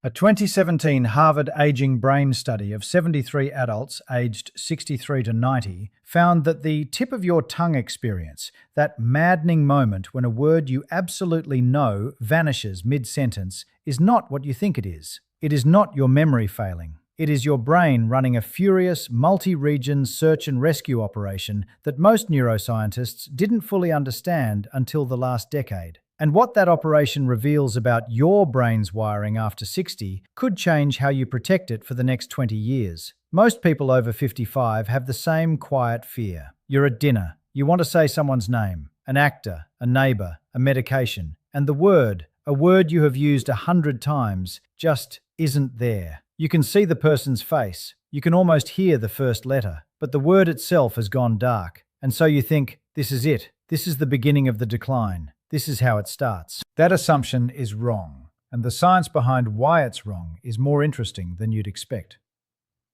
A 2017 Harvard aging brain study of 73 adults aged 63 to 90 found that the tip of your tongue experience, that maddening moment when a word you absolutely know vanishes mid-sentence, is not what you think it is. It is not your memory failing. It is your brain running a furious, multi-region search and rescue operation that most neuroscientists didn't fully understand until the last decade. And what that operation reveals about your brain's wiring after 60 could change how you protect it for the next 20 years. Most people over 55 have the same quiet fear. You're at dinner, you want to say someone's name, an actor, a neighbor, a medication, and a word you have used 100 times, just isn't there. You can see the person's face, you can almost hear the first letter, but the word itself has gone dark. And so you think, this is it. This is the beginning of the decline. This is how it starts. That assumption is wrong, and the science behind why it's wrong is more interesting than you'd expect.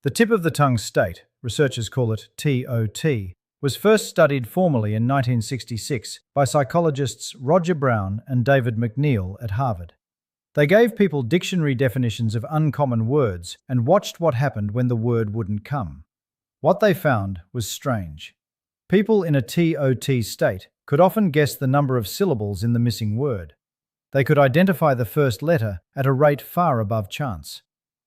The tip of the tongue state, researchers call it TOT, was first studied formally in 1966 by psychologists Roger Brown and David McNeil at Harvard. They gave people dictionary definitions of uncommon words and watched what happened when the word wouldn't come. What they found was strange. People in a TOT state could often guess the number of syllables in the missing word. They could identify the first letter at a rate far above chance.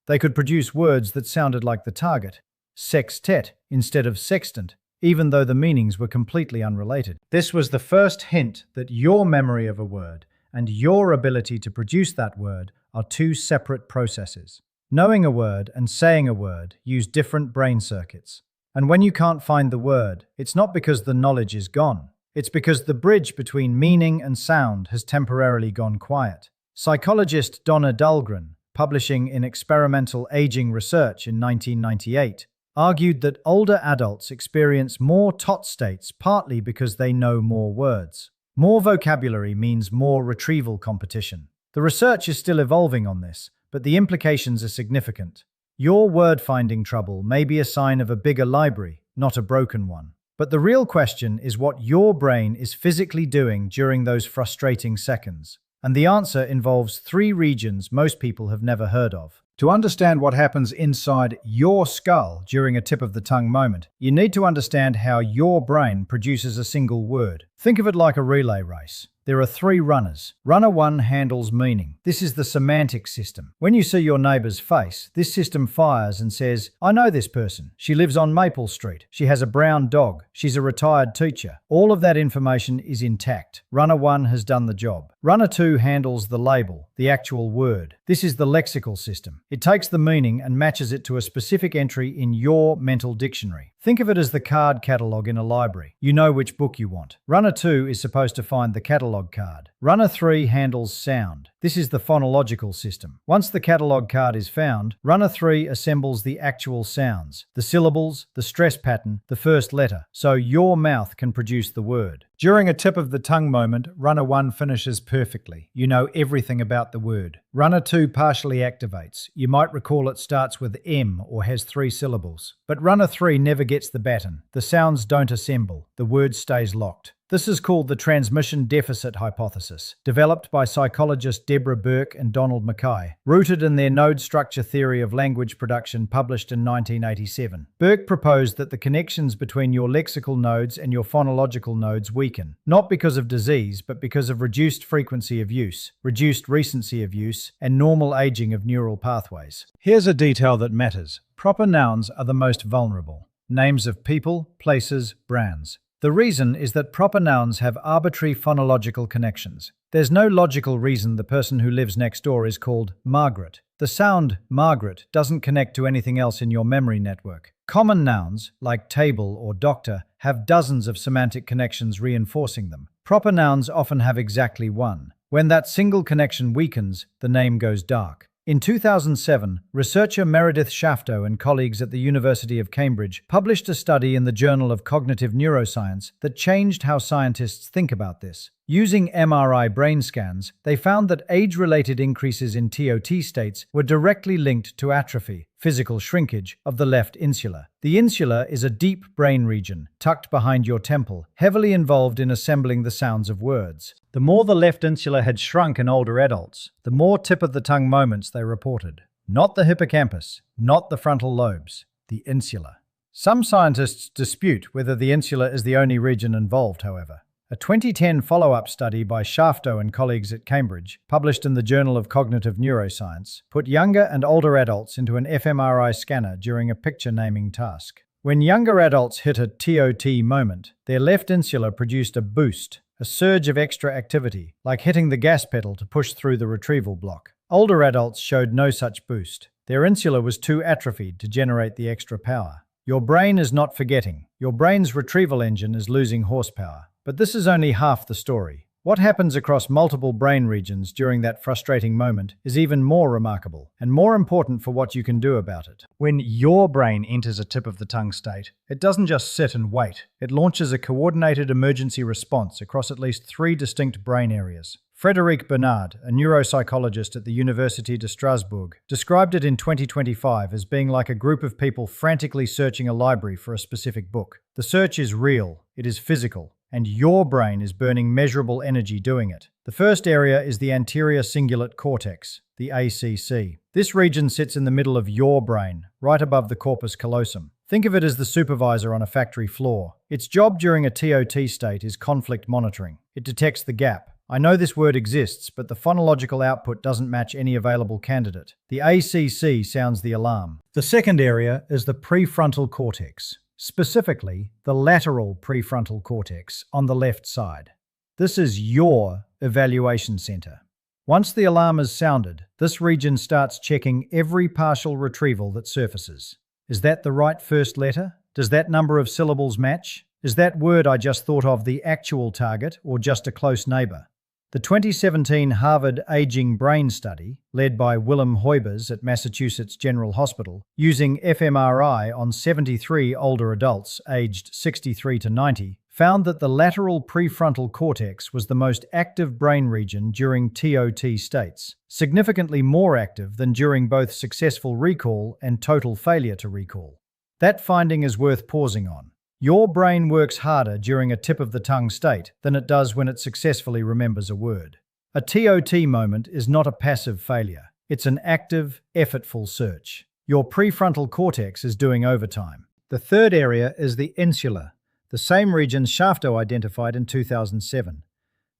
They could produce words that sounded like the target, sextet instead of sextant, even though the meanings were completely unrelated. This was the first hint that your memory of a word and your ability to produce that word are two separate processes. Knowing a word and saying a word use different brain circuits. And when you can't find the word, it's not because the knowledge is gone. It's because the bridge between meaning and sound has temporarily gone quiet. Psychologist Donna Dahlgren, publishing in Experimental Aging Research in 1998, argued that older adults experience more TOT states partly because they know more words. More vocabulary means more retrieval competition. The research is still evolving on this, but the implications are significant. Your word-finding trouble may be a sign of a bigger library, not a broken one. But the real question is what your brain is physically doing during those frustrating seconds. And the answer involves three regions most people have never heard of. To understand what happens inside your skull during a tip of the tongue moment, you need to understand how your brain produces a single word. Think of it like a relay race. There are three runners. Runner 1 handles meaning. This is the semantic system. When you see your neighbor's face, this system fires and says, I know this person. She lives on Maple Street. She has a brown dog. She's a retired teacher. All of that information is intact. Runner 1 has done the job. Runner 2 handles the label, the actual word. This is the lexical system. It takes the meaning and matches it to a specific entry in your mental dictionary. Think of it as the card catalog in a library. You know which book you want. Runner 2 is supposed to find the catalog card. Runner 3 handles sound. This is the phonological system. Once the catalog card is found, Runner 3 assembles the actual sounds, the syllables, the stress pattern, the first letter, so your mouth can produce the word. During a tip of the tongue moment, Runner 1 finishes perfectly. You know everything about the word. Runner 2 partially activates. You might recall it starts with M or has 3 syllables. But Runner 3 never gets the baton. The sounds don't assemble. The word stays locked. This is called the transmission deficit hypothesis, developed by psychologists Deborah Burke and Donald Mackay, rooted in their node structure theory of language production published in 1987. Burke proposed that the connections between your lexical nodes and your phonological nodes weaken, not because of disease, but because of reduced frequency of use, reduced recency of use, and normal aging of neural pathways. Here's a detail that matters. Proper nouns are the most vulnerable. Names of people, places, brands. The reason is that proper nouns have arbitrary phonological connections. There's no logical reason the person who lives next door is called Margaret. The sound Margaret doesn't connect to anything else in your memory network. Common nouns, like table or doctor, have dozens of semantic connections reinforcing them. Proper nouns often have exactly one. When that single connection weakens, the name goes dark. In 2007, researcher Meredith Shafto and colleagues at the University of Cambridge published a study in the Journal of Cognitive Neuroscience that changed how scientists think about this. Using MRI brain scans, they found that age-related increases in TOT states were directly linked to atrophy, physical shrinkage, of the left insula. The insula is a deep brain region, tucked behind your temple, heavily involved in assembling the sounds of words. The more the left insula had shrunk in older adults, the more tip-of-the-tongue moments they reported. Not the hippocampus, not the frontal lobes, the insula. Some scientists dispute whether the insula is the only region involved, however. A 2010 follow-up study by Shafto and colleagues at Cambridge, published in the Journal of Cognitive Neuroscience, put younger and older adults into an fMRI scanner during a picture naming task. When younger adults hit a TOT moment, their left insula produced a boost, a surge of extra activity, like hitting the gas pedal to push through the retrieval block. Older adults showed no such boost. Their insula was too atrophied to generate the extra power. Your brain is not forgetting. Your brain's retrieval engine is losing horsepower. But this is only half the story. What happens across multiple brain regions during that frustrating moment is even more remarkable and more important for what you can do about it. When your brain enters a tip-of-the-tongue state, it doesn't just sit and wait. It launches a coordinated emergency response across at least 3 distinct brain areas. Frédéric Bernard, a neuropsychologist at the Université de Strasbourg, described it in 2025 as being like a group of people frantically searching a library for a specific book. The search is real, it is physical, and your brain is burning measurable energy doing it. The first area is the anterior cingulate cortex, the ACC. This region sits in the middle of your brain, right above the corpus callosum. Think of it as the supervisor on a factory floor. Its job during a TOT state is conflict monitoring. It detects the gap. I know this word exists, but the phonological output doesn't match any available candidate. The ACC sounds the alarm. The second area is the prefrontal cortex, specifically the lateral prefrontal cortex on the left side. This is your evaluation center. Once the alarm is sounded, this region starts checking every partial retrieval that surfaces. Is that the right first letter? Does that number of syllables match? Is that word I just thought of the actual target or just a close neighbor? The 2017 Harvard Aging Brain Study, led by Willem Hoybers at Massachusetts General Hospital, using fMRI on 73 older adults aged 63 to 90, found that the lateral prefrontal cortex was the most active brain region during TOT states, significantly more active than during both successful recall and total failure to recall. That finding is worth pausing on. Your brain works harder during a tip-of-the-tongue state than it does when it successfully remembers a word. A TOT moment is not a passive failure. It's an active, effortful search. Your prefrontal cortex is doing overtime. The third area is the insula, the same region Shafto identified in 2007.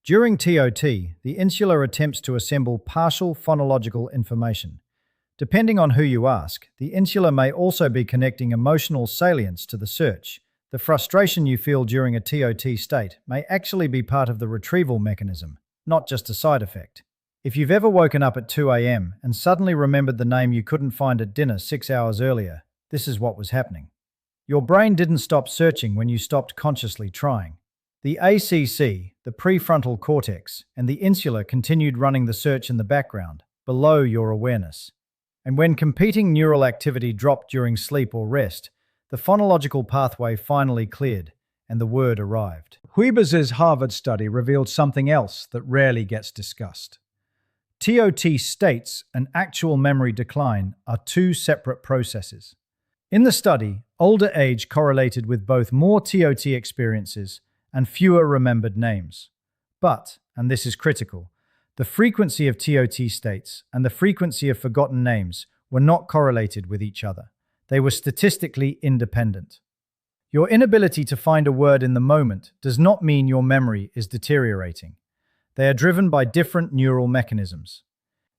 During TOT, the insula attempts to assemble partial phonological information. Depending on who you ask, the insula may also be connecting emotional salience to the search. The frustration you feel during a TOT state may actually be part of the retrieval mechanism, not just a side effect. If you've ever woken up at 2 a.m. and suddenly remembered the name you couldn't find at dinner 6 hours earlier, this is what was happening. Your brain didn't stop searching when you stopped consciously trying. The ACC, the prefrontal cortex, and the insula continued running the search in the background, below your awareness. And when competing neural activity dropped during sleep or rest, the phonological pathway finally cleared, and the word arrived. Hoybers' Harvard study revealed something else that rarely gets discussed. TOT states and actual memory decline are 2 separate processes. In the study, older age correlated with both more TOT experiences and fewer remembered names. But, and this is critical, the frequency of TOT states and the frequency of forgotten names were not correlated with each other. They were statistically independent. Your inability to find a word in the moment does not mean your memory is deteriorating. They are driven by different neural mechanisms.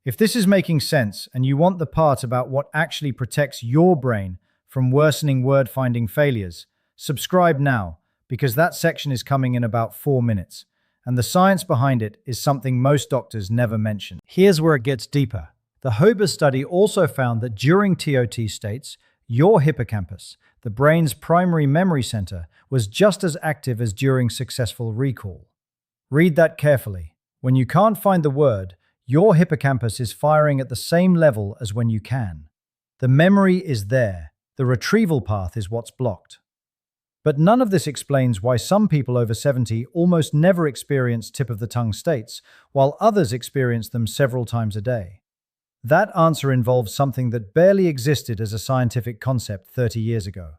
If this is making sense and you want the part about what actually protects your brain from worsening word-finding failures, subscribe now, because that section is coming in about 4 minutes, and the science behind it is something most doctors never mention. Here's where it gets deeper. The Hoybers study also found that during TOT states, your hippocampus, the brain's primary memory center, was just as active as during successful recall. Read that carefully. When you can't find the word, your hippocampus is firing at the same level as when you can. The memory is there. The retrieval path is what's blocked. But none of this explains why some people over 70 almost never experience tip-of-the-tongue states, while others experience them several times a day. That answer involves something that barely existed as a scientific concept 30 years ago.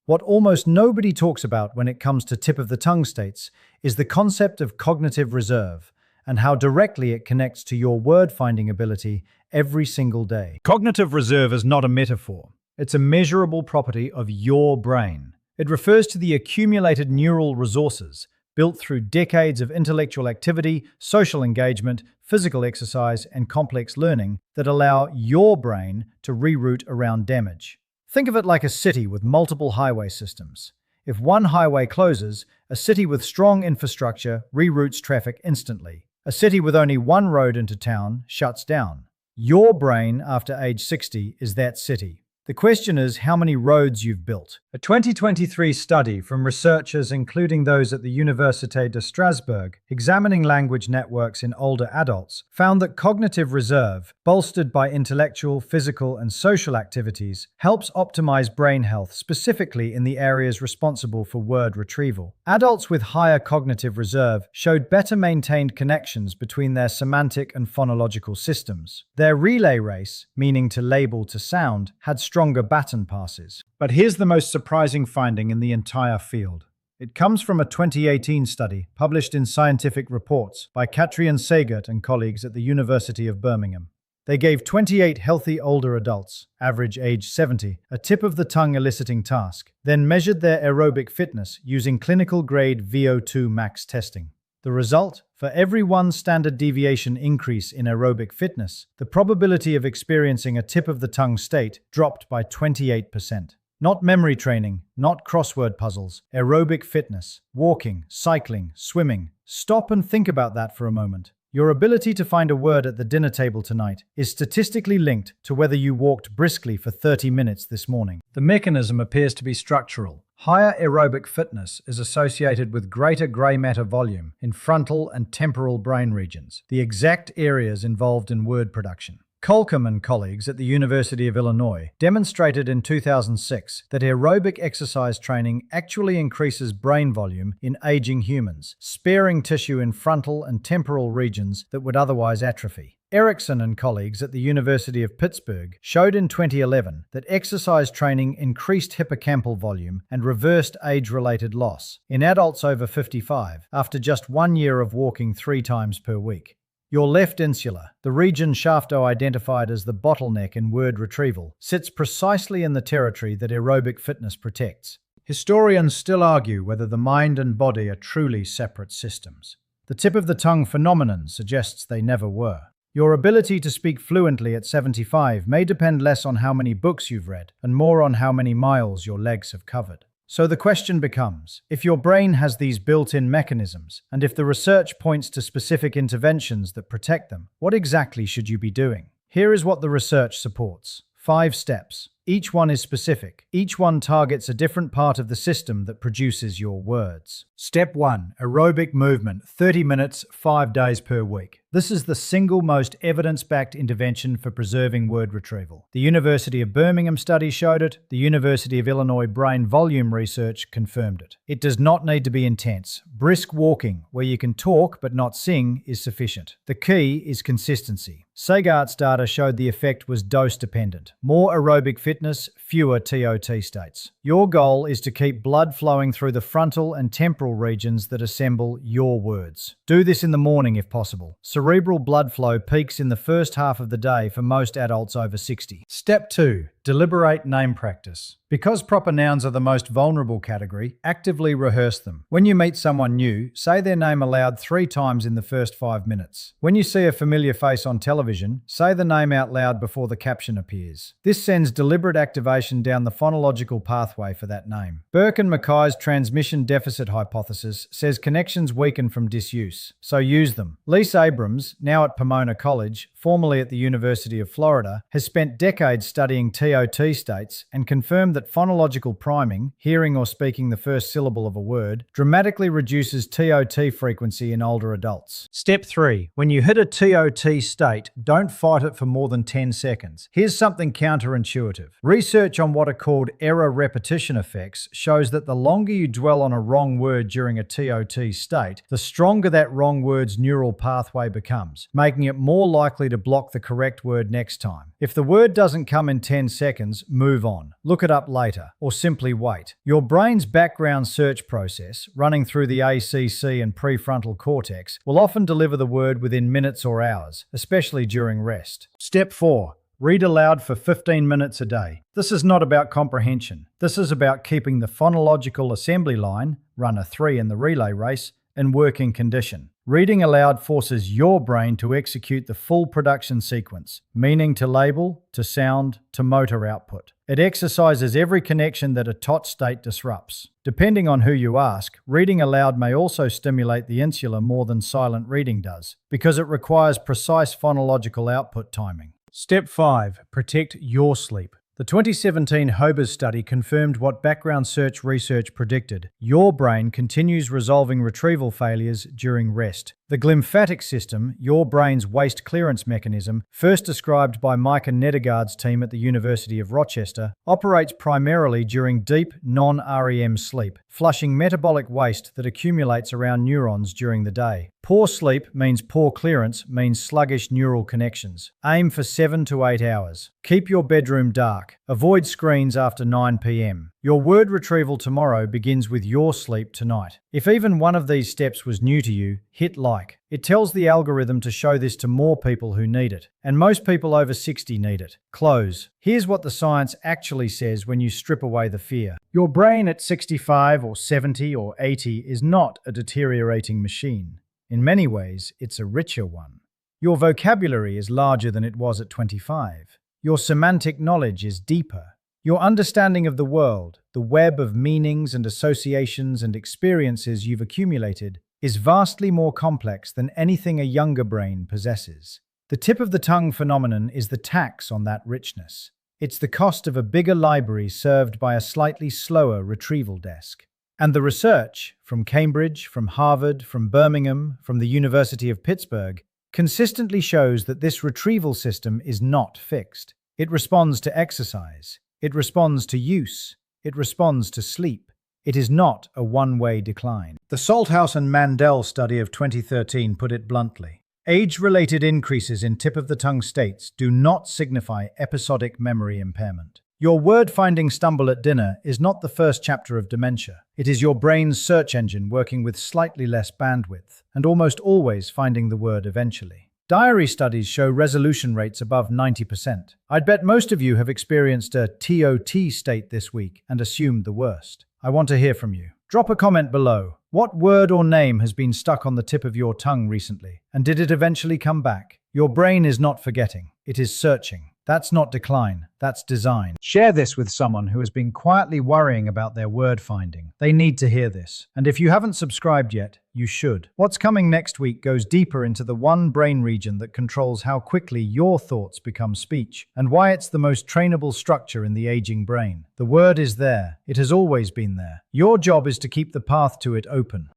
What almost nobody talks about when it comes to tip-of-the-tongue states is the concept of cognitive reserve and how directly it connects to your word-finding ability every single day. Cognitive reserve is not a metaphor. It's a measurable property of your brain. It refers to the accumulated neural resources built through decades of intellectual activity, social engagement, physical exercise, and complex learning that allow your brain to reroute around damage. Think of it like a city with multiple highway systems. If one highway closes, a city with strong infrastructure reroutes traffic instantly. A city with only one road into town shuts down. Your brain, after age 60, is that city. The question is how many roads you've built. A 2023 study from researchers including those at the Université de Strasbourg, examining language networks in older adults, found that cognitive reserve, bolstered by intellectual, physical, and social activities, helps optimize brain health, specifically in the areas responsible for word retrieval. Adults with higher cognitive reserve showed better maintained connections between their semantic and phonological systems. Their relay race, meaning to label to sound, had stronger baton passes. But here's the most surprising finding in the entire field. It comes from a 2018 study published in Scientific Reports by Katrian Segert and colleagues at the University of Birmingham. They gave 28 healthy older adults, average age 70, a tip-of-the-tongue eliciting task, then measured their aerobic fitness using clinical-grade VO2 max testing. The result? For every 1 standard deviation increase in aerobic fitness, the probability of experiencing a tip-of-the-tongue state dropped by 28%. Not memory training, not crossword puzzles, aerobic fitness, walking, cycling, swimming. Stop and think about that for a moment. Your ability to find a word at the dinner table tonight is statistically linked to whether you walked briskly for 30 minutes this morning. The mechanism appears to be structural. Higher aerobic fitness is associated with greater grey matter volume in frontal and temporal brain regions, the exact areas involved in word production. Colcom and colleagues at the University of Illinois demonstrated in 2006 that aerobic exercise training actually increases brain volume in aging humans, sparing tissue in frontal and temporal regions that would otherwise atrophy. Erickson and colleagues at the University of Pittsburgh showed in 2011 that exercise training increased hippocampal volume and reversed age-related loss in adults over 55 after just 1 year of walking 3 times per week. Your left insula, the region Shafto identified as the bottleneck in word retrieval, sits precisely in the territory that aerobic fitness protects. Historians still argue whether the mind and body are truly separate systems. The tip-of-the-tongue phenomenon suggests they never were. Your ability to speak fluently at 75 may depend less on how many books you've read and more on how many miles your legs have covered. So the question becomes, if your brain has these built-in mechanisms, and if the research points to specific interventions that protect them, what exactly should you be doing? Here is what the research supports. 5 steps. Each one is specific. Each one targets a different part of the system that produces your words. Step 1. Aerobic movement, 30 minutes, 5 days per week. This is the single most evidence-backed intervention for preserving word retrieval. The University of Birmingham study showed it. The University of Illinois brain volume research confirmed it. It does not need to be intense. Brisk walking, where you can talk but not sing, is sufficient. The key is consistency. Segart's data showed the effect was dose-dependent. More aerobic fitness, fewer TOT states. Your goal is to keep blood flowing through the frontal and temporal regions that assemble your words. Do this in the morning if possible. Cerebral blood flow peaks in the first half of the day for most adults over 60. Step 2. Deliberate name practice. Because proper nouns are the most vulnerable category, actively rehearse them. When you meet someone new, say their name aloud 3 times in the first 5 minutes. When you see a familiar face on television, say the name out loud before the caption appears. This sends deliberate activation down the phonological pathway for that name. Burke and Mackay's transmission deficit hypothesis says connections weaken from disuse, so use them. Lisa Abrams, now at Pomona College, formerly at the University of Florida, has spent decades studying TOT states and confirmed that phonological priming, hearing or speaking the first syllable of a word, dramatically reduces TOT frequency in older adults. Step 3. When you hit a TOT state, don't fight it for more than 10 seconds. Here's something counterintuitive. Research on what are called error repetition repetition effects shows that the longer you dwell on a wrong word during a TOT state, the stronger that wrong word's neural pathway becomes, making it more likely to block the correct word next time. If the word doesn't come in 10 seconds, move on, look it up later, or simply wait. Your brain's background search process, running through the ACC and prefrontal cortex, will often deliver the word within minutes or hours, especially during rest. Step 4. Read aloud for 15 minutes a day. This is not about comprehension. This is about keeping the phonological assembly line, runner 3 in the relay race, in working condition. Reading aloud forces your brain to execute the full production sequence, meaning to label, to sound, to motor output. It exercises every connection that a TOT state disrupts. Depending on who you ask, reading aloud may also stimulate the insula more than silent reading does, because it requires precise phonological output timing. Step 5. Protect your sleep. The 2017 Hobers study confirmed what background search research predicted. Your brain continues resolving retrieval failures during rest. The glymphatic system, your brain's waste clearance mechanism, first described by Micah Nedergaard's team at the University of Rochester, operates primarily during deep, non-REM sleep, flushing metabolic waste that accumulates around neurons during the day. Poor sleep means poor clearance, means sluggish neural connections. Aim for 7 to 8 hours. Keep your bedroom dark. Avoid screens after 9 p.m. Your word retrieval tomorrow begins with your sleep tonight. If even one of these steps was new to you, hit like. It tells the algorithm to show this to more people who need it. And most people over 60 need it. Close. Here's what the science actually says when you strip away the fear. Your brain at 65 or 70 or 80 is not a deteriorating machine. In many ways, it's a richer one. Your vocabulary is larger than it was at 25. Your semantic knowledge is deeper. Your understanding of the world, the web of meanings and associations and experiences you've accumulated, is vastly more complex than anything a younger brain possesses. The tip of the tongue phenomenon is the tax on that richness. It's the cost of a bigger library served by a slightly slower retrieval desk. And the research, from Cambridge, from Harvard, from Birmingham, from the University of Pittsburgh, consistently shows that this retrieval system is not fixed. It responds to exercise. It responds to use. It responds to sleep. It is not a one-way decline. The Salthouse and Mandel study of 2013 put it bluntly. Age-related increases in tip-of-the-tongue states do not signify episodic memory impairment. Your word-finding stumble at dinner is not the first chapter of dementia. It is your brain's search engine working with slightly less bandwidth, and almost always finding the word eventually. Diary studies show resolution rates above 90%. I'd bet most of you have experienced a TOT state this week and assumed the worst. I want to hear from you. Drop a comment below. What word or name has been stuck on the tip of your tongue recently? And did it eventually come back? Your brain is not forgetting. It is searching. That's not decline. That's design. Share this with someone who has been quietly worrying about their word finding. They need to hear this. And if you haven't subscribed yet, you should. What's coming next week goes deeper into the one brain region that controls how quickly your thoughts become speech, and why it's the most trainable structure in the aging brain. The word is there. It has always been there. Your job is to keep the path to it open.